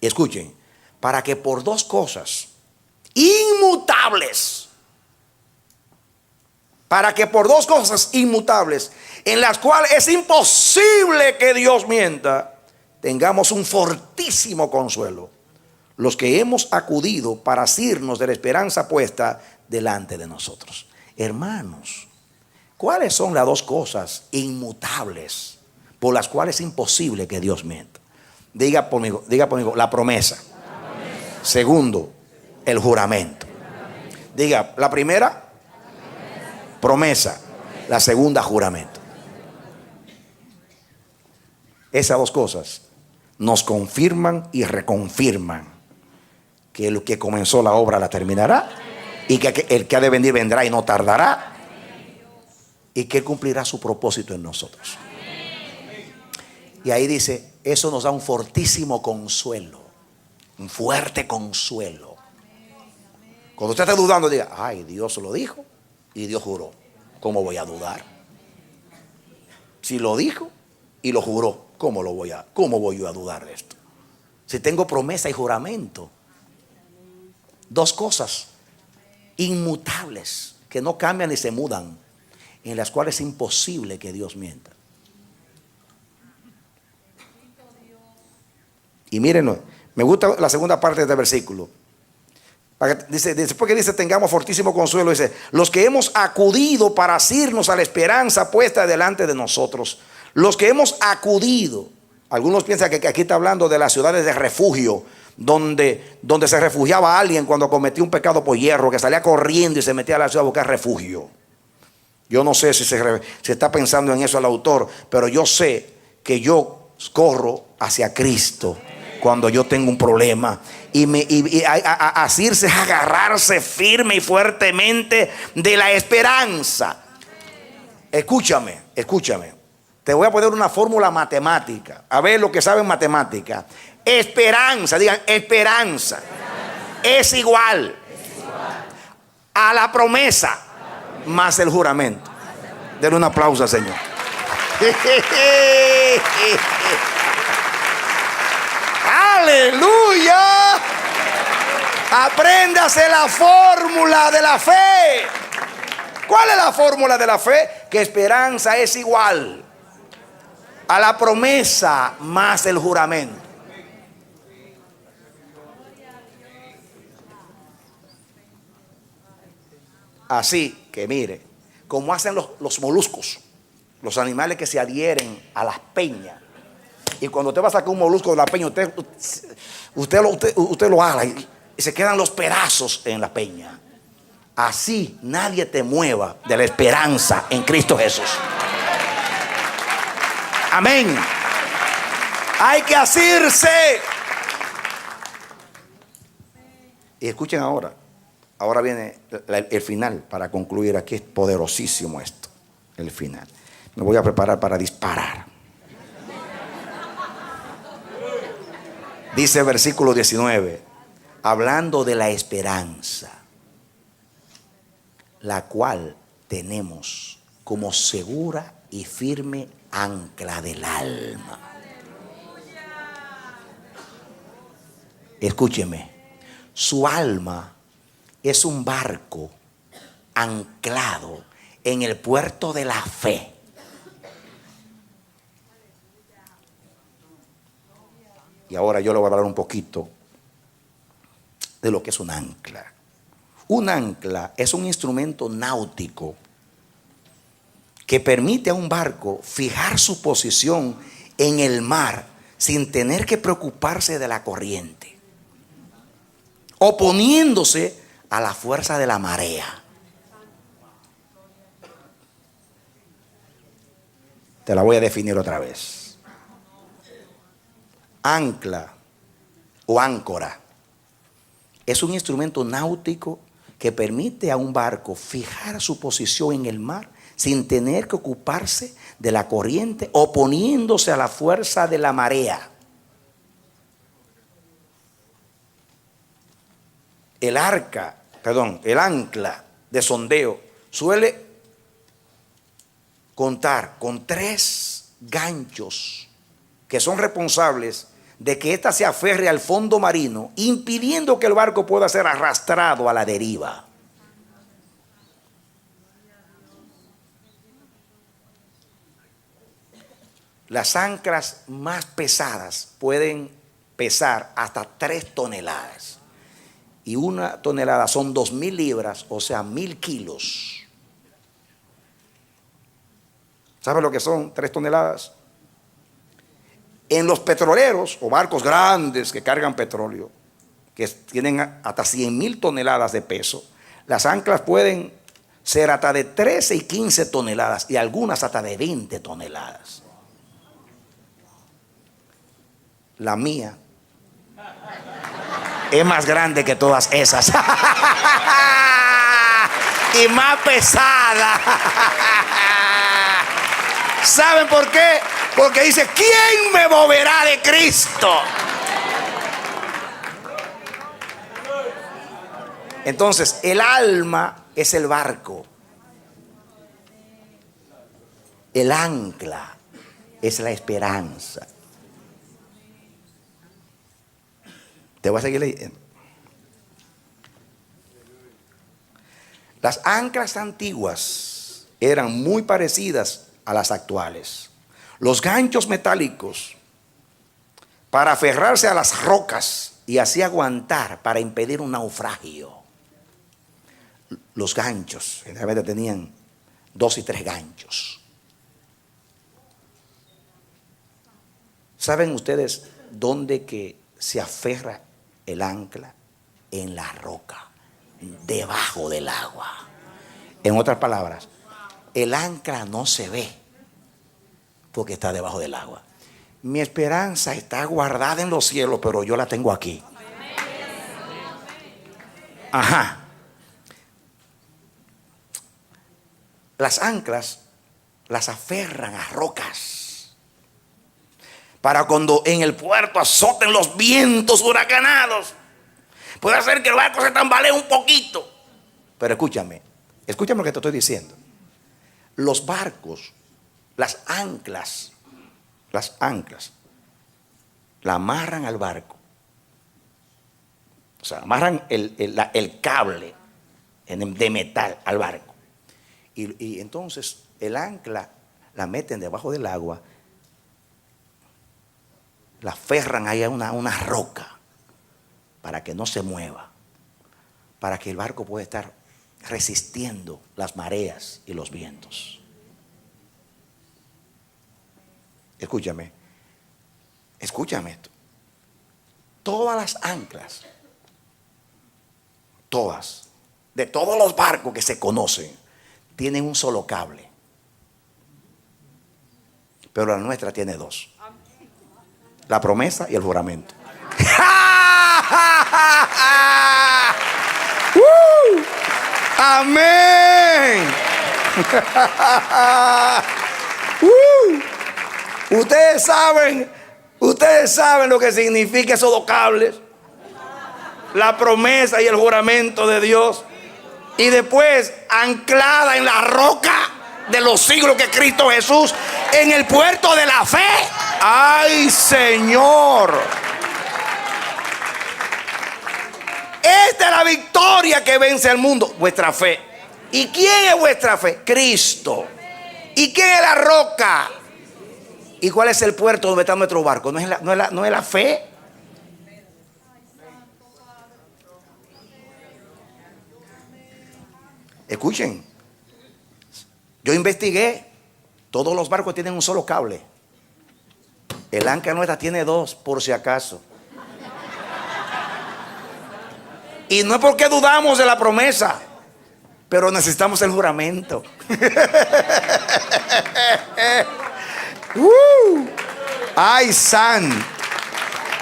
Y escuchen, para que por dos cosas inmutables, en las cuales es imposible que Dios mienta, tengamos un fortísimo consuelo, los que hemos acudido para asirnos de la esperanza puesta delante de nosotros. Hermanos, ¿cuáles son las dos cosas inmutables por las cuales es imposible que Dios mienta? Diga conmigo, la promesa. Segundo, el juramento. Diga, la primera, promesa. La segunda, juramento. Esas dos cosas nos confirman y reconfirman que el que comenzó la obra la terminará, y que el que ha de venir vendrá y no tardará, y que cumplirá su propósito en nosotros. Y ahí dice, eso nos da un fortísimo consuelo, un fuerte consuelo. Cuando usted esté dudando, diga, ay, Dios lo dijo y Dios juró. ¿Cómo voy a dudar? Si lo dijo y lo juró, ¿cómo voy yo a dudar de esto? Si tengo promesa y juramento, dos cosas inmutables que no cambian ni se mudan, en las cuales es imposible que Dios mienta. Y miren, me gusta la segunda parte de este versículo. Después que dice tengamos fortísimo consuelo, dice, los que hemos acudido para asirnos a la esperanza puesta delante de nosotros. Los que hemos acudido. Algunos piensan que aquí está hablando de las ciudades de refugio, donde se refugiaba alguien cuando cometía un pecado por hierro, que salía corriendo y se metía a la ciudad a buscar refugio. Yo no sé si se está pensando en eso el autor, pero yo sé que yo corro hacia Cristo cuando yo tengo un problema. Y asirse es agarrarse firme y fuertemente de la esperanza. Escúchame. Te voy a poner una fórmula matemática. A ver lo que saben matemática. Esperanza, digan esperanza. Es igual a la promesa más el juramento. Denle un aplauso al Señor. Aleluya. Apréndase la fórmula de la fe. ¿Cuál es la fórmula de la fe? Que esperanza es igual a la promesa más el juramento. Así que mire, como hacen los moluscos, los animales que se adhieren a las peñas. Y cuando usted va a sacar un molusco de la peña, usted lo ala y se quedan los pedazos en la peña. Así nadie te mueva de la esperanza en Cristo Jesús. Amén. Hay que asirse. Y escuchen ahora. Ahora viene el final para concluir. Aquí es poderosísimo esto. El final. Me voy a preparar para disparar. Dice el versículo 19. Hablando de la esperanza, la cual tenemos como segura y firme ancla del alma. Escúcheme, su alma es un barco anclado en el puerto de la fe. Y ahora yo le voy a hablar un poquito de lo que es un ancla. Un ancla es un instrumento náutico que permite a un barco fijar su posición en el mar sin tener que preocuparse de la corriente, oponiéndose a la fuerza de la marea. Te la voy a definir otra vez. Ancla o áncora es un instrumento náutico que permite a un barco fijar su posición en el mar sin tener que ocuparse de la corriente, oponiéndose a la fuerza de la marea. El ancla de sondeo suele contar con 3 ganchos que son responsables de que ésta se aferre al fondo marino, impidiendo que el barco pueda ser arrastrado a la deriva. Las anclas más pesadas pueden pesar hasta 3 toneladas. Y 1 tonelada son 2.000 libras, o sea, 1.000 kilos. ¿Sabe lo que son 3 toneladas? En los petroleros o barcos grandes que cargan petróleo, que tienen hasta 100.000 toneladas de peso, las anclas pueden ser hasta de 13 y 15 toneladas y algunas hasta de 20 toneladas. La mía es más grande que todas esas y más pesada. ¿Saben por qué? Porque dice, ¿quién me moverá de Cristo? Entonces, el alma es el barco. El ancla es la esperanza. Te voy a seguir leyendo. Las anclas antiguas eran muy parecidas a las actuales. Los ganchos metálicos para aferrarse a las rocas y así aguantar para impedir un naufragio. Los ganchos generalmente tenían 2 y 3 ganchos. ¿Saben ustedes dónde que se aferra el ancla? En la roca, debajo del agua. En otras palabras, el ancla no se ve porque está debajo del agua. Mi esperanza está guardada en los cielos, pero yo la tengo aquí. Ajá. Las anclas las aferran a rocas para cuando en el puerto azoten los vientos huracanados, puede hacer que el barco se tambalee un poquito. Pero escúchame lo que te estoy diciendo. Los barcos, las anclas, la amarran al barco. O sea, amarran el cable de metal al barco. Y entonces el ancla la meten debajo del agua, la aferran ahí a una roca para que no se mueva, para que el barco pueda estar resistiendo las mareas y los vientos. Escúchame esto. Todas las anclas, todas, de todos los barcos que se conocen, tienen un solo cable. Pero la nuestra tiene dos: la promesa y el juramento. Amén. Ustedes saben lo que significa esos dos cables: la promesa y el juramento de Dios. Y después anclada en la roca de los siglos, que es Cristo Jesús, en el puerto de la fe. ¡Ay, Señor! Esta es la victoria que vence al mundo, vuestra fe. ¿Y quién es vuestra fe? Cristo. ¿Y quién es la roca? ¿Y cuál es el puerto donde está nuestro barco? ¿No es la fe? Escuchen, yo investigué. Todos los barcos tienen un solo cable. El ancla nuestra tiene dos, por si acaso. Y no es porque dudamos de la promesa, pero necesitamos el juramento. ¡Ay, san!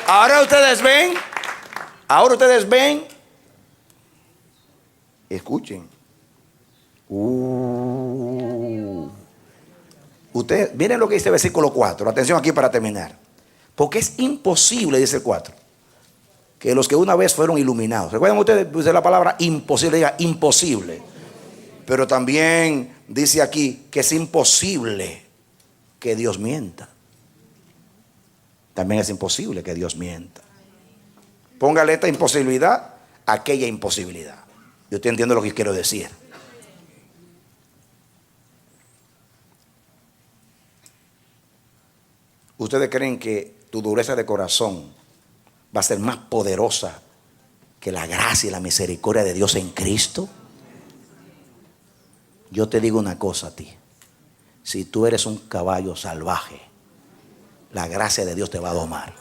Ahora ustedes ven. Escuchen. Ustedes, miren lo que dice el versículo 4. Atención aquí para terminar. Porque es imposible, dice el 4, que los que una vez fueron iluminados. ¿Recuerdan ustedes? Dice la palabra imposible, diga imposible. Pero también dice aquí que es imposible que Dios mienta. También es imposible que Dios mienta. Póngale esta imposibilidad a aquella imposibilidad. Yo estoy entendiendo lo que quiero decir. ¿Ustedes creen que tu dureza de corazón va a ser más poderosa que la gracia y la misericordia de Dios en Cristo? Yo te digo una cosa a ti: si tú eres un caballo salvaje, la gracia de Dios te va a domar.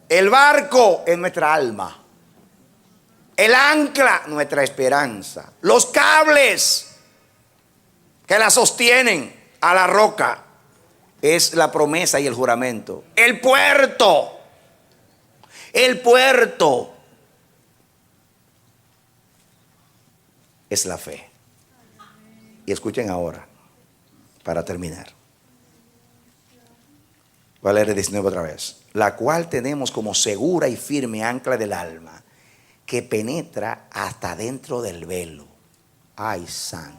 El barco es nuestra alma. El ancla, nuestra esperanza. Los cables que la sostienen a la roca es la promesa y el juramento. El puerto es la fe. Y escuchen ahora, para terminar. Voy a leer el 19 otra vez. La cual tenemos como segura y firme ancla del alma, que penetra hasta dentro del velo. Ay, santo.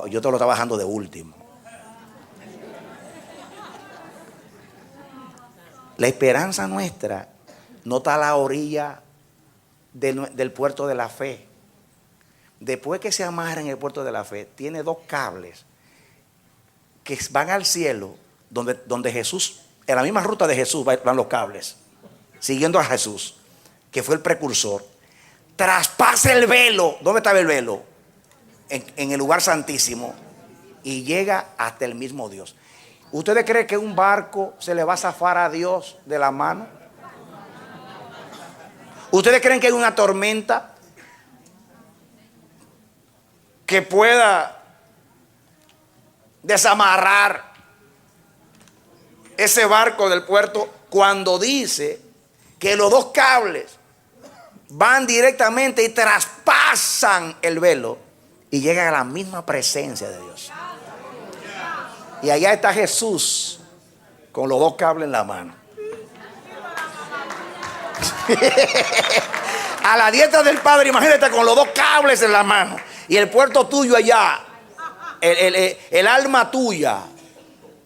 Yo te lo estaba bajando de último. La esperanza nuestra no está a la orilla del puerto de la fe. Después que se amarra en el puerto de la fe, tiene dos cables que van al cielo, donde Jesús, en la misma ruta de Jesús van los cables, siguiendo a Jesús, que fue el precursor. Traspasa el velo. ¿Dónde estaba el velo? En el lugar santísimo, y llega hasta el mismo Dios. ¿Ustedes creen que un barco se le va a zafar a Dios de la mano? ¿Ustedes creen que hay una tormenta que pueda desamarrar ese barco del puerto, cuando dice que los dos cables van directamente y traspasan el velo y llegan a la misma presencia de Dios? Y allá está Jesús con los dos cables en la mano. A la diestra del Padre, imagínate, con los dos cables en la mano. Y el puerto tuyo allá, el alma tuya,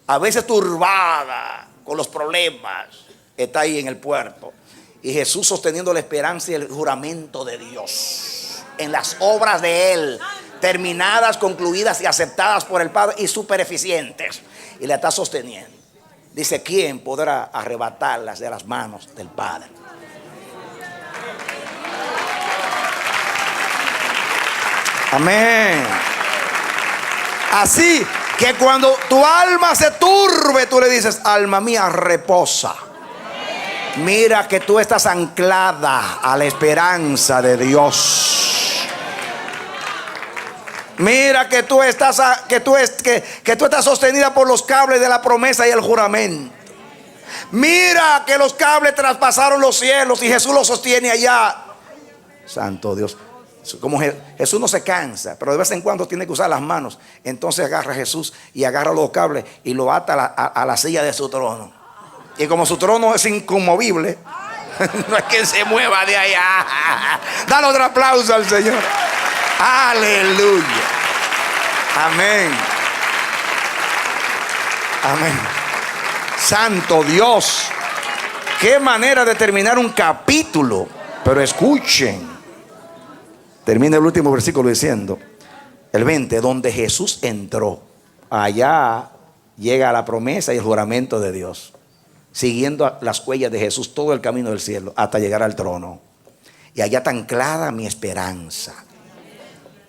a veces turbada con los problemas, está ahí en el puerto. Y Jesús sosteniendo la esperanza y el juramento de Dios en las obras de Él, terminadas, concluidas y aceptadas por el Padre y súper eficientes. Y la está sosteniendo. Dice, ¿quién podrá arrebatarlas de las manos del Padre? Amén. Así que cuando tu alma se turbe, tú le dices, alma mía, reposa. Mira que tú estás anclada a la esperanza de Dios. Mira que tú estás sostenida por los cables de la promesa y el juramento. Mira que los cables traspasaron los cielos y Jesús los sostiene allá. Santo Dios. Como Jesús no se cansa, pero de vez en cuando tiene que usar las manos. Entonces agarra a Jesús y agarra los cables y lo ata a la silla de su trono. Y como su trono es inconmovible, no es que se mueva de allá. Dale otro aplauso al Señor. Aleluya. Amén. Amén. Santo Dios. Qué manera de terminar un capítulo. Pero escuchen. Termina el último versículo diciendo, el 20, donde Jesús entró. Allá llega la promesa y el juramento de Dios. Siguiendo las huellas de Jesús todo el camino del cielo hasta llegar al trono. Y allá está anclada mi esperanza.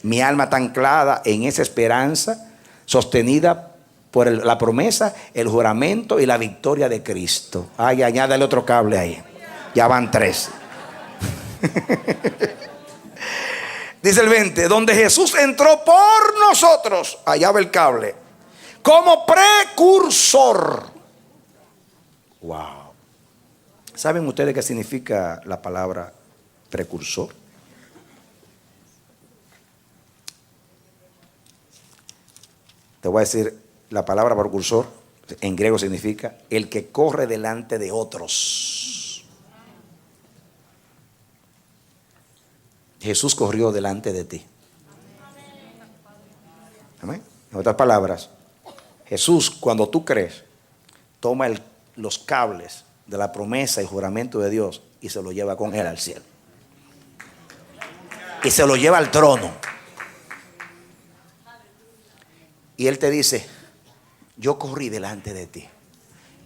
Mi alma está anclada en esa esperanza, sostenida por la promesa, el juramento y la victoria de Cristo. Ay, añádale otro cable ahí. Ya van 3. Dice el 20, donde Jesús entró por nosotros. Allá va el cable. Como precursor. Wow. ¿Saben ustedes qué significa la palabra precursor? Te voy a decir, la palabra precursor en griego significa el que corre delante de otros. Jesús corrió delante de ti. Amén. En otras palabras, Jesús, cuando tú crees, toma los cables de la promesa y juramento de Dios y se lo lleva con él al cielo. Y se lo lleva al trono. Y él te dice, yo corrí delante de ti.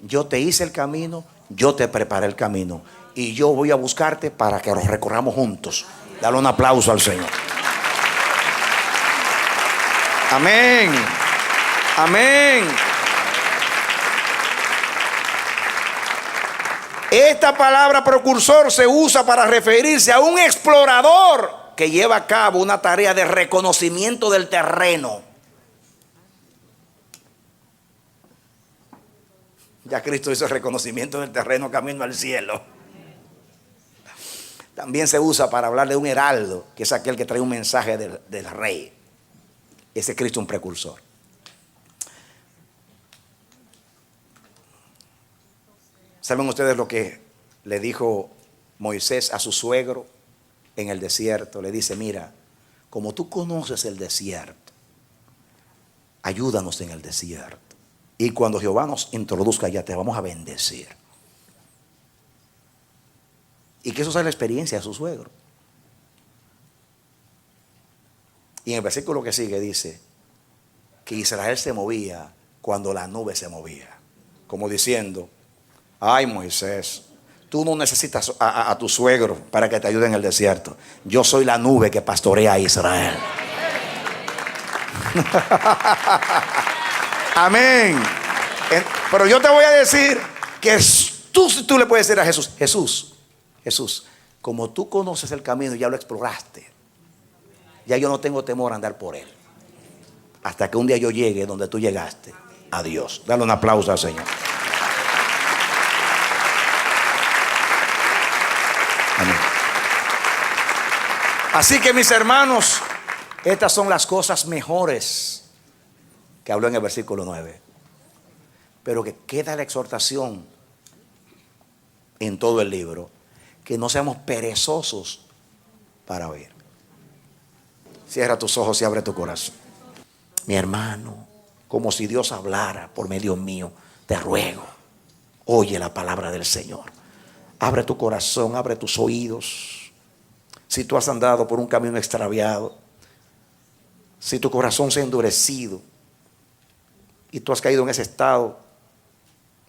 Yo te hice el camino, yo te preparé el camino. Y yo voy a buscarte para que lo recorramos juntos. Dale un aplauso al Señor. Amén. Amén. Esta palabra precursor se usa para referirse a un explorador que lleva a cabo una tarea de reconocimiento del terreno. Ya Cristo hizo el reconocimiento del terreno camino al cielo. También se usa para hablar de un heraldo, que es aquel que trae un mensaje del rey. Ese es Cristo, un precursor. ¿Saben ustedes lo que le dijo Moisés a su suegro en el desierto? Le dice, mira, como tú conoces el desierto, ayúdanos en el desierto. Y cuando Jehová nos introduzca allá, te vamos a bendecir. Y que eso sea la experiencia de su suegro. Y en el versículo que sigue dice que Israel se movía cuando la nube se movía. Como diciendo, ay Moisés, tú no necesitas a tu suegro para que te ayude en el desierto. Yo soy la nube que pastorea a Israel. Amén. Pero yo te voy a decir que tú le puedes decir a Jesús, Jesús, como tú conoces el camino y ya lo exploraste, ya yo no tengo temor a andar por él. Hasta que un día yo llegue donde tú llegaste. A Dios. Dale un aplauso al Señor. Amén. Así que mis hermanos, estas son las cosas mejores que habló en el versículo 9. Pero que queda la exhortación en todo el libro, que no seamos perezosos para oír. Cierra tus ojos y abre tu corazón. Mi hermano, como si Dios hablara por medio mío, te ruego, oye la palabra del Señor. Abre tu corazón, abre tus oídos. Si tú has andado por un camino extraviado, Si tu corazón se ha endurecido y tú has caído en ese estado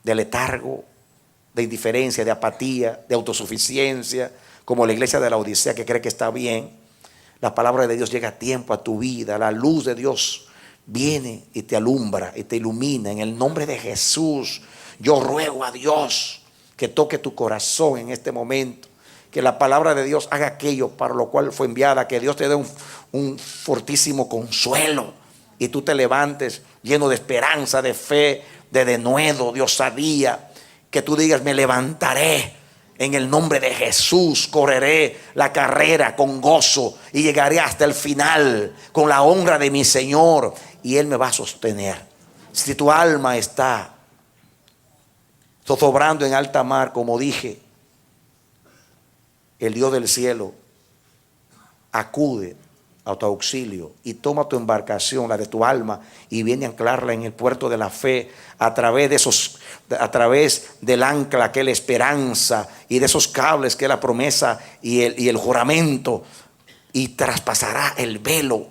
de letargo, de indiferencia, de apatía, de autosuficiencia, como la iglesia de la Odisea que cree que está bien, la palabra de Dios llega a tiempo a tu vida. La luz de Dios viene y te alumbra y te ilumina. En el nombre de Jesús, yo ruego a Dios que toque tu corazón en este momento. Que la palabra de Dios haga aquello para lo cual fue enviada. Que Dios te dé un fortísimo consuelo y tú te levantes lleno de esperanza, de fe, de denuedo, de osadía. Que tú digas: me levantaré en el nombre de Jesús, correré la carrera con gozo y llegaré hasta el final con la honra de mi Señor, y Él me va a sostener. Si tu alma está zozobrando en alta mar, como dije, el Dios del cielo acude a tu auxilio y toma tu embarcación, la de tu alma, y viene a anclarla en el puerto de la fe a través del ancla que es la esperanza, y de esos cables que es la promesa y el juramento, y traspasará el velo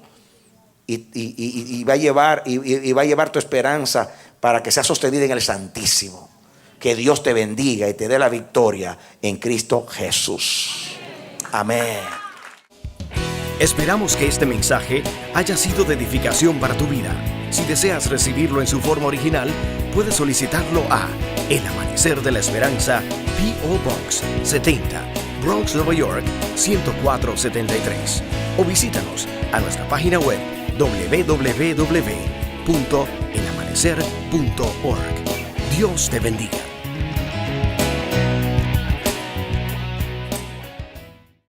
y va a llevar tu esperanza para que sea sostenida en el Santísimo. Que Dios te bendiga y te dé la victoria en Cristo Jesús. Amén. Esperamos que este mensaje haya sido de edificación para tu vida. Si deseas recibirlo en su forma original, puedes solicitarlo a El Amanecer de la Esperanza, P.O. Box 70, Bronx, Nueva York 10473. O visítanos a nuestra página web www.elamanecer.org. Dios te bendiga.